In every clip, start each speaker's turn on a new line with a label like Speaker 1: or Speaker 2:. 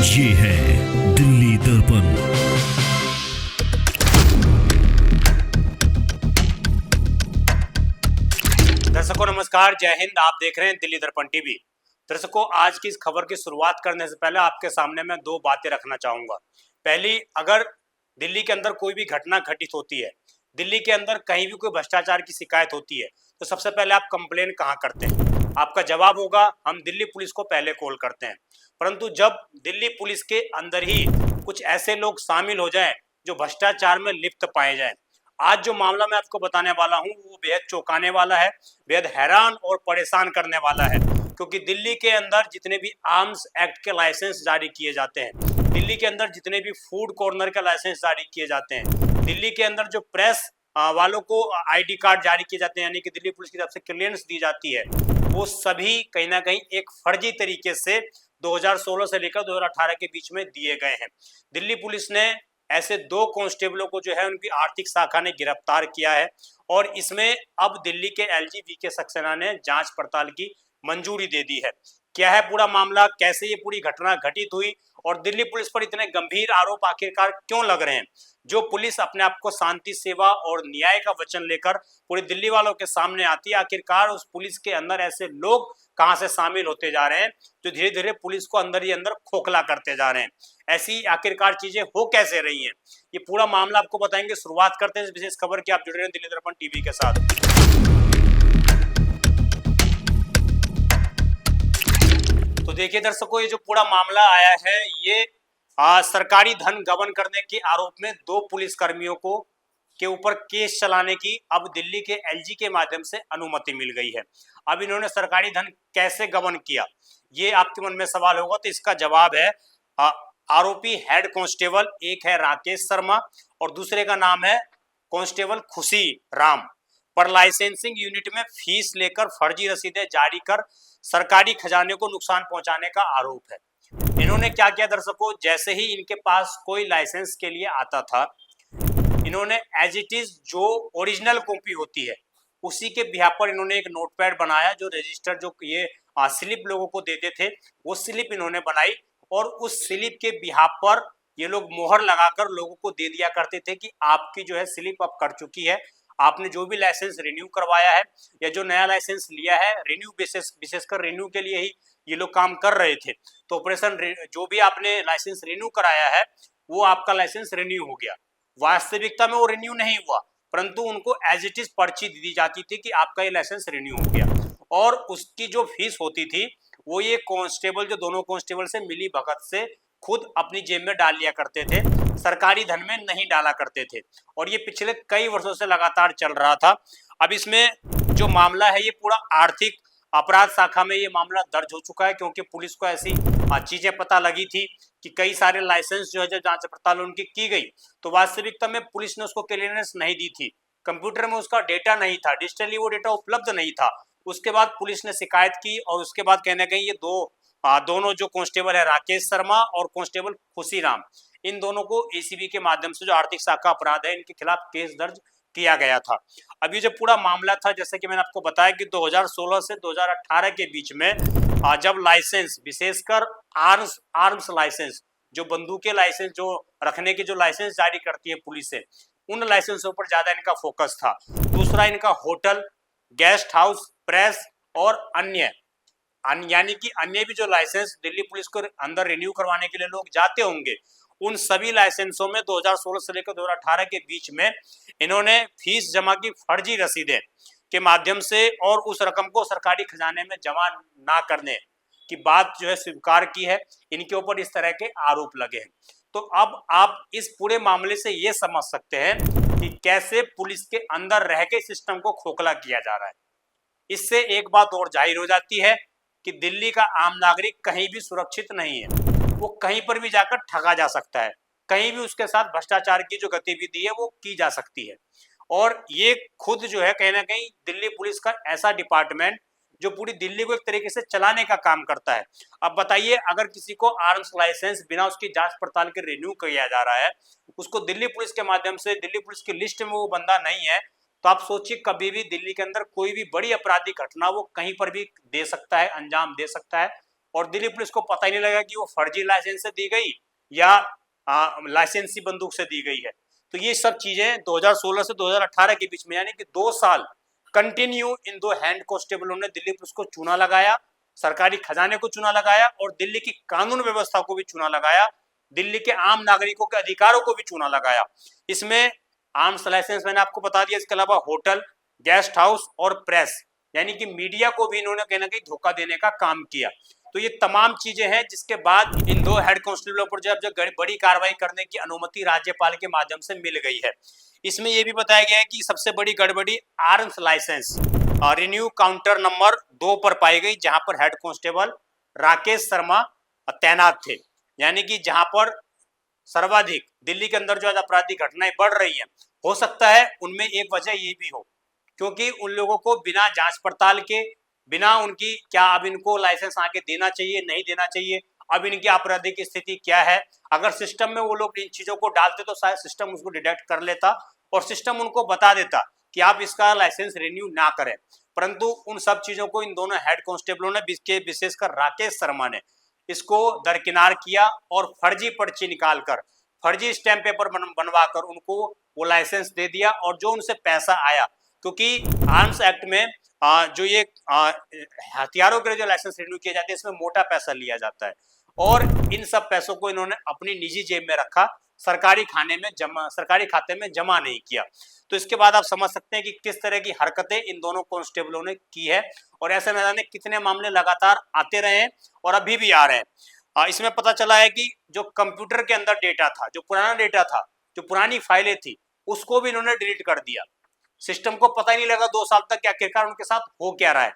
Speaker 1: ये है दिल्ली दर्पण।
Speaker 2: दर्शकों नमस्कार, जय हिंद। आप देख रहे हैं दिल्ली दर्पण टीवी। दर्शकों, आज की इस खबर की शुरुआत करने से पहले आपके सामने मैं दो बातें रखना चाहूंगा। पहली, अगर दिल्ली के अंदर कोई भी घटना घटित होती है, दिल्ली के अंदर कहीं भी कोई भ्रष्टाचार की शिकायत होती है, तो सबसे पहले आप कंप्लेन कहाँ करते हैं? आपका जवाब होगा, हम दिल्ली पुलिस को पहले कॉल करते हैं। परंतु जब दिल्ली पुलिस के अंदर ही कुछ ऐसे लोग शामिल हो जाएं जो भ्रष्टाचार में लिप्त पाए जाएं, आज जो मामला मैं आपको बताने वाला हूं वो बेहद चौंकाने वाला है, बेहद हैरान और परेशान करने वाला है। क्योंकि दिल्ली के अंदर जितने भी आर्म्स एक्ट के लाइसेंस जारी किए जाते हैं, दिल्ली के अंदर जितने भी फूड कॉर्नर के लाइसेंस जारी किए जाते हैं, दिल्ली के अंदर जो प्रेस वालों को आईडी कार्ड जारी किए जाते हैं, यानी कि दिल्ली पुलिस की तरफ से क्लियरेंस दी जाती है, वो सभी कहीं ना कहीं एक फर्जी तरीके से 2016 से लेकर 2018 के बीच में दिए गए हैं। दिल्ली पुलिस ने ऐसे दो कांस्टेबलों को जो है उनकी आर्थिक शाखा ने गिरफ्तार किया है और इसमें अब दिल्ली के एलजी वीके सक्सेना ने जांच पड़ताल की मंजूरी दे दी है। क्या है पूरा मामला, कैसे ये पूरी घटना घटित हुई और दिल्ली पुलिस पर इतने गंभीर आरोप आखिरकार क्यों लग रहे हैं? जो पुलिस अपने आप को शांति सेवा और न्याय का वचन लेकर पूरी दिल्ली वालों के सामने आती है, आखिरकार उस पुलिस के अंदर ऐसे लोग कहां से शामिल होते जा रहे हैं जो धीरे धीरे पुलिस को अंदर ही अंदर खोखला करते जा रहे हैं? ऐसी आखिरकार चीजें हो कैसे रही हैं, ये पूरा मामला आपको बताएंगे। शुरुआत करते हैं इस विशेष खबर की। आप जुड़े रहे दिल्ली दर्पण टीवी के साथ। तो देखिए दर्शकों, ये जो पूरा मामला आया है ये सरकारी धन गबन करने के आरोप में दो पुलिस कर्मियों को के ऊपर केस चलाने की अब दिल्ली के एलजी के माध्यम से अनुमति मिल गई है। अब इन्होंने सरकारी धन कैसे गबन किया, ये आपके मन में सवाल होगा, तो इसका जवाब है आरोपी हेड कांस्टेबल, एक है राकेश शर्मा और दूसरे का नाम है कांस्टेबल खुशी राम, पर लाइसेंसिंग यूनिट में फीस लेकर फर्जी रसीदें जारी कर सरकारी खजाने को नुकसान पहुंचाने का आरोप है। इन्होंने क्या किया दर्शकों, जैसे ही इनके पास कोई लाइसेंस के लिए आता था, इन्होंने एज इट इज जो ओरिजिनल कॉपी होती है उसी के बिहाफ पर इन्होंने एक नोटपैड बनाया, जो रजिस्टर जो ये स्लिप लोगों को देते थे वो स्लिप इन्होंने बनाई और उस स्लिप के बिहाफ पर ये लोग मोहर लगाकर लोगों को दे दिया करते थे कि आपकी जो है स्लिप अब कर चुकी है, आपने जो भी लाइसेंस रिन्यू करवाया है या जो नया लाइसेंस लिया है, रिन्यू विशेषकर रिन्यू के लिए ही ये लोग काम कर रहे थे। तो ऑपरेशन जो भी आपने लाइसेंस रिन्यू कराया है वो आपका लाइसेंस रिन्यू हो गया। वास्तविकता में वो रिन्यू नहीं हुआ, परंतु उनको एज इट इज पर्ची दी जाती थी कि आपका ये लाइसेंस रिन्यू हो गया और उसकी जो फीस होती थी वो ये कांस्टेबल, जो दोनों कांस्टेबल से मिली भगत से खुद अपनी जेब में डाल लिया करते थे, सरकारी धन में नहीं डाला करते थे और ये पिछले कई वर्षों से लगातार चल रहा था। अब इसमें जो मामला है ये पूरा आर्थिक अपराध शाखा में ये मामला दर्ज हो चुका है, क्योंकि पुलिस को ऐसी चीजें पता लगी थी कि कई सारे लाइसेंस जो है जब जांच पड़ताल उनकी की गई तो वास्तविकता में पुलिस ने उसको क्लियरेंस नहीं दी थी, कंप्यूटर में उसका डेटा नहीं था, डिजिटली वो डेटा उपलब्ध नहीं था। उसके बाद पुलिस ने शिकायत की और उसके बाद कहने कहीं ये दोनों जो कांस्टेबल है राकेश शर्मा और कांस्टेबल खुशीराम, इन दोनों को एसीबी के माध्यम से जो आर्थिक शाखा अपराध है इनके खिलाफ केस दर्ज किया गया था। अब ये जो पूरा मामला था, जैसे कि मैंने आपको बताया कि 2016 से 2018 के बीच में जब लाइसेंस, विशेषकर आर्म्स लाइसेंस, जो बंदूकें लाइसेंस जो रखने के जो लाइसेंस जारी करती है पुलिस से, उन लाइसेंसों पर ज्यादा इनका फोकस था। दूसरा इनका होटल, गेस्ट हाउस, प्रेस और अन्य यानी कि अन्य भी जो लाइसेंस दिल्ली पुलिस को अंदर रिन्यू करवाने के लिए लोग जाते होंगे, उन सभी लाइसेंसों में 2016 से लेकर 2018 के बीच में इन्होंने फीस जमा की फर्जी रसीदें के माध्यम से और उस रकम को सरकारी खजाने में जमा ना करने की बात जो है स्वीकार की है। इनके ऊपर इस तरह के आरोप लगे हैं। तो अब आप इस पूरे मामले से ये समझ सकते हैं कि कैसे पुलिस के अंदर रह के सिस्टम को खोखला किया जा रहा है। इससे एक बात और जाहिर हो जाती है कि दिल्ली का आम नागरिक कहीं भी सुरक्षित नहीं है, वो कहीं पर भी जाकर ठगा जा सकता है, कहीं भी उसके साथ भ्रष्टाचार की जो गतिविधि है वो की जा सकती है। और ये खुद जो है कहीं ना कहीं दिल्ली पुलिस का ऐसा डिपार्टमेंट जो पूरी दिल्ली को एक तरीके से चलाने का काम करता है। अब बताइए, अगर किसी को आर्म्स लाइसेंस बिना उसकी जांच पड़ताल के रिन्यू किया जा रहा है, उसको दिल्ली पुलिस के माध्यम से, दिल्ली पुलिस की लिस्ट में वो बंदा नहीं है, तो आप सोचिए कभी भी दिल्ली के अंदर कोई भी बड़ी आपराधिक घटना वो कहीं पर भी दे सकता है, अंजाम दे सकता है, और दिल्ली पुलिस को पता ही नहीं लगा कि वो फर्जी लाइसेंस से दी गई या लाइसेंसी बंदूक से दी गई है। तो ये सब चीजें 2016 से 2018 के बीच में, यानी कि 2 साल कंटिन्यू इन दो हैंड कांस्टेबलों ने दिल्ली पुलिस को चूना लगाया, सरकारी खजाने को चूना लगाया और दिल्ली की कानून व्यवस्था को भी चूना लगाया, दिल्ली के आम नागरिकों के अधिकारों को भी चूना लगाया। इसमें आर्म्स लाइसेंस मैंने आपको बता दिया, इसके अलावा होटल, गेस्ट हाउस और प्रेस यानी कि मीडिया को भी इन्होंने कहीं ना कहीं धोखा देने का काम किया। तो ये तमाम चीजें हैं जिसके बाद इन दो हेड कांस्टेबलों पर जब बड़ी कार्रवाई करने की अनुमति राज्यपाल के माध्यम से मिल गई है। इसमें यह भी बताया गया है कि सबसे बड़ी गड़बड़ी arms licence renew counter number 2 पर पाई गई, जहां पर हेड कांस्टेबल राकेश शर्मा तैनात थे। यानी कि जहां पर सर्वाधिक दिल्ली के अंदर जो आपराधिक घटनाएं बढ़ रही हैं, हो सकता है उनमें एक वजह ये भी हो क्योंकि उन लोगों को बिना जांच पड़ताल के, बिना उनकी क्या अब इनको लाइसेंस आगे देना चाहिए नहीं देना चाहिए, अब इनकी आपराधिक स्थिति क्या है, अगर सिस्टम में वो लोग इन चीजों को डालते तो शायद सिस्टम उसको डिटेक्ट कर लेता और सिस्टम उनको बता देता कि आप इसका लाइसेंस रिन्यू ना करें। परंतु उन सब चीजों को इन दोनों हेड कांस्टेबलों ने, विशेषकर राकेश शर्मा ने, इसको दरकिनार किया और फर्जी पर्ची निकालकर, फर्जी स्टैंप पेपर बनवाकर उनको वो लाइसेंस दे दिया। और जो उनसे पैसा आया, क्योंकि आर्म्स एक्ट में जो ये हथियारों के लिए जो लाइसेंस रिन्यू किए जाते हैं इसमें मोटा पैसा लिया जाता है और इन सब पैसों को इन्होंने अपनी निजी जेब में रखा, सरकारी खाते में जमा नहीं किया। तो इसके बाद आप समझ सकते हैं कि किस तरह की हरकतें इन दोनों कांस्टेबलों ने की है और ऐसे न जाने कितने मामले लगातार आते रहे हैं और अभी भी आ रहे हैं। इसमें पता चला है कि जो कंप्यूटर के अंदर डेटा था, जो पुराना डेटा था, जो पुरानी फाइलें थी, उसको भी इन्होंने डिलीट कर दिया। सिस्टम को पता ही नहीं लगा 2 साल तक कि आखिरकार उनके साथ हो क्या रहा है।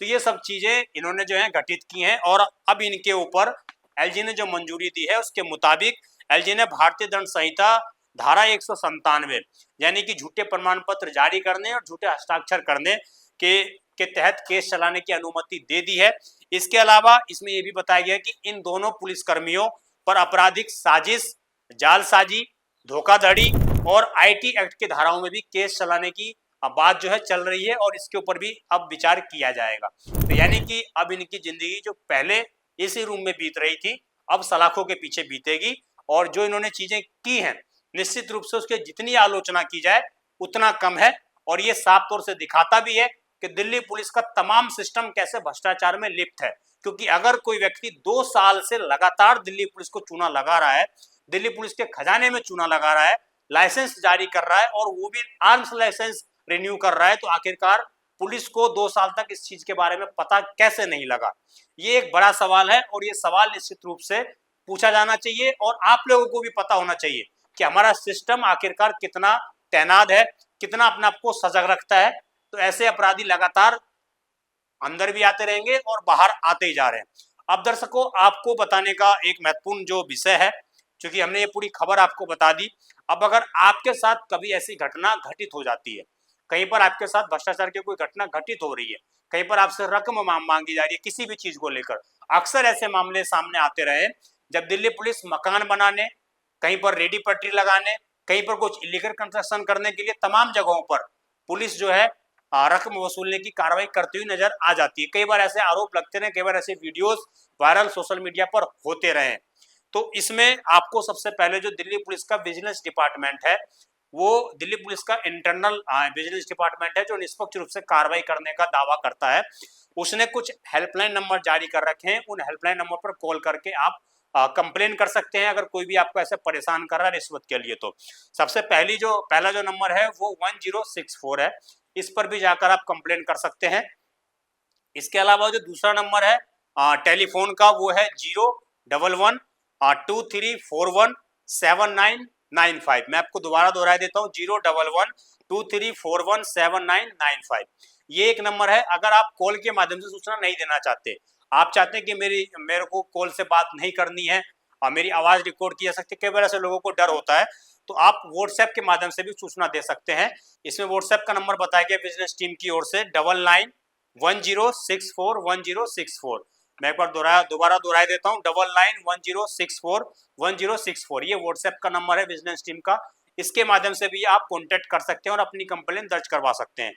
Speaker 2: तो ये सब चीजें इन्होंने जो है घटित की हैं और अब इनके ऊपर एलजी ने जो मंजूरी दी है उसके मुताबिक एलजी ने भारतीय दंड संहिता धारा 197 यानी कि झूठे प्रमाण पत्र जारी करने और झूठे हस्ताक्षर करने के तहत केस चलाने की अनुमति दे दी है। इसके अलावा इसमें यह भी बताया गया कि इन दोनों पुलिसकर्मियों पर आपराधिक साजिश, जालसाजी, धोखाधड़ी और आईटी एक्ट के धाराओं में भी केस चलाने की बात जो है चल रही है और इसके ऊपर भी अब विचार किया जाएगा। तो यानी कि अब इनकी जिंदगी जो पहले इसी रूम में बीत रही थी अब सलाखों के पीछे बीतेगी और जो इन्होंने चीजें की हैं निश्चित रूप से उसके जितनी आलोचना की जाए उतना कम है। और ये साफ तौर से दिखाता भी है कि दिल्ली पुलिस का तमाम सिस्टम कैसे भ्रष्टाचार में लिप्त है। क्योंकि अगर कोई व्यक्ति 2 साल से लगातार दिल्ली पुलिस को चूना लगा रहा है, दिल्ली पुलिस के खजाने में चूना लगा रहा है, लाइसेंस जारी कर रहा है और वो भी आर्म्स लाइसेंस रिन्यू कर रहा है, तो आखिरकार पुलिस को 2 साल तक इस चीज के बारे में पता कैसे नहीं लगा? ये एक बड़ा सवाल है और ये सवाल निश्चित रूप से पूछा जाना चाहिए और आप लोगों को भी पता होना चाहिए कि हमारा सिस्टम आखिरकार कितना तैनात है, कितना अपने आप को सजग रखता है। तो ऐसे अपराधी लगातार अंदर भी आते रहेंगे और बाहर आते ही जा रहे हैं। अब दर्शकों, आपको बताने का एक महत्वपूर्ण जो विषय है, क्योंकि हमने ये पूरी खबर आपको बता दी, अब अगर आपके साथ कभी ऐसी घटना घटित हो जाती है, कहीं पर आपके साथ भ्रष्टाचार की कोई घटना घटित हो रही है, कहीं पर आपसे रकम मांगी जा रही है किसी भी चीज को लेकर, अक्सर ऐसे मामले सामने आते रहे जब दिल्ली पुलिस मकान बनाने, कहीं पर रेडी पटरी लगाने, कहीं पर कुछ इलीगल कंस्ट्रक्शन करने के लिए तमाम जगहों पर पुलिस जो है रकम वसूलने की कार्रवाई करती हुई नजर आ जाती है। कई बार ऐसे आरोप लगते रहे, कई बार ऐसे वीडियोस वायरल सोशल मीडिया पर होते रहे। तो इसमें आपको सबसे पहले जो दिल्ली पुलिस का विजिलेंस डिपार्टमेंट है, वो दिल्ली पुलिस का इंटरनल विजिलेंस डिपार्टमेंट है जो निष्पक्ष रूप से कार्रवाई करने का दावा करता है। उसने कुछ हेल्पलाइन नंबर जारी कर रखे हैं, उन हेल्पलाइन नंबर पर कॉल करके आप कंप्लेन कर सकते हैं अगर कोई भी आपको ऐसे परेशान कर रहा है रिश्वत के लिए। तो सबसे पहला जो नंबर है वो 1064 है, इस पर भी जाकर आप कंप्लेन कर सकते हैं। इसके अलावा जो दूसरा नंबर है टेलीफोन का, वो है 011-2341-7995। मैं आपको दोबारा दोहरा देता हूँ, 011-2341-7995। ये एक नंबर है। अगर आप कॉल के माध्यम से सूचना नहीं देना चाहते, आप चाहते हैं कि मेरे को कॉल से बात नहीं करनी है और मेरी आवाज रिकॉर्ड की जा सकती है, कई बार ऐसे लोगों को डर होता है, तो आप व्हाट्सएप के माध्यम से भी सूचना दे सकते हैं। इसमें व्हाट्सएप का नंबर बताया गया बिजनेस टीम की ओर से 9910641064। मैं एक बार दोबारा दोहरा देता हूँ, 9910641064। ये व्हाट्सएप का नंबर है बिजनेस टीम का। इसके माध्यम से भी आप कॉन्टेक्ट कर सकते हैं और अपनी कंप्लेन दर्ज करवा सकते हैं।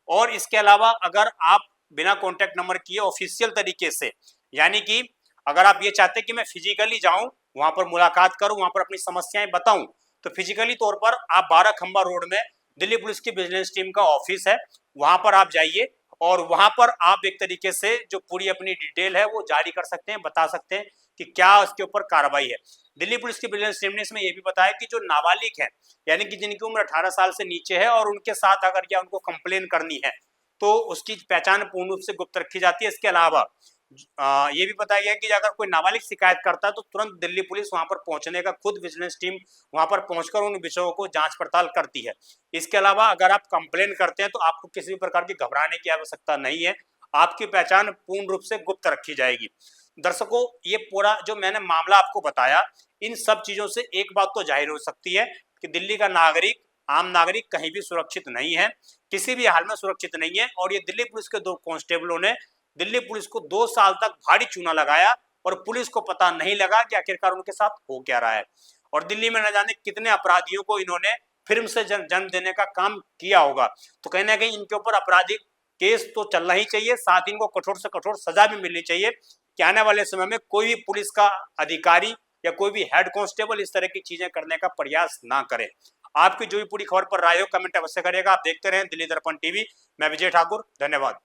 Speaker 2: और इसके अलावा अगर आप बिना कॉन्टेक्ट नंबर किए ऑफिशियल तरीके से, यानी कि अगर आप ये चाहते हैं कि मैं फिजिकली जाऊं, वहां पर मुलाकात करूं, वहां पर अपनी समस्याएं बताऊं, तो फिजिकली तौर पर आप 12 खंबा रोड में दिल्ली पुलिस की विजिलेंस टीम का ऑफिस है, वहां पर आप जाइए और वहां पर आप एक तरीके से जो पूरी अपनी डिटेल है वो जारी कर सकते हैं, बता सकते हैं कि क्या उसके ऊपर कार्रवाई है। दिल्ली पुलिस की विजिलेंस टीम ने इसमें यह भी बताया कि जो नाबालिग है, यानी कि जिनकी उम्र 18 साल से नीचे है और उनके साथ अगर क्या उनको कंप्लेन करनी है तो उसकी पहचान पूर्ण रूप से गुप्त रखी जाती है। इसके अलावा ये भी बताया गया कि अगर कोई नाबालिग शिकायत करता है तो तुरंत दिल्ली पुलिस वहां पर पहुंचने का, खुद विजिलेंस टीम वहां पर पहुंचकर उन विषयों को जांच पड़ताल करती है। इसके अलावा अगर आप कंप्लेन करते हैं तो आपको किसी भी प्रकार की घबराने की आवश्यकता नहीं है, आपकी पहचान पूर्ण रूप से गुप्त रखी जाएगी। दर्शकों, ये पूरा जो मैंने मामला आपको बताया, इन सब चीजों से एक बात तो जाहिर हो सकती है कि दिल्ली का नागरिक, आम नागरिक कहीं भी सुरक्षित नहीं है, किसी भी हाल में सुरक्षित नहीं है। और ये दिल्ली पुलिस के 2 कांस्टेबलों ने दिल्ली पुलिस को 2 साल तक भारी चूना लगाया और पुलिस को पता नहीं लगा कि आखिरकार उनके साथ हो क्या रहा है। और दिल्ली में न जाने कितने अपराधियों को इन्होंने फिल्म से जन्म देने का काम किया होगा। तो कहीं ना कहीं इनके ऊपर आपराधिक केस तो चलना ही चाहिए, साथ ही इनको कठोर से कठोर सजा भी मिलनी चाहिए कि आने वाले समय में कोई भी पुलिस का अधिकारी या कोई भी हेड कांस्टेबल इस तरह की चीजें करने का प्रयास ना करे। आपकी जो भी पूरी खबर पर राय हो कमेंट अवश्य करिएगा। आप देखते रहें दिल्ली दर्पण टीवी। मैं विजय ठाकुर, धन्यवाद।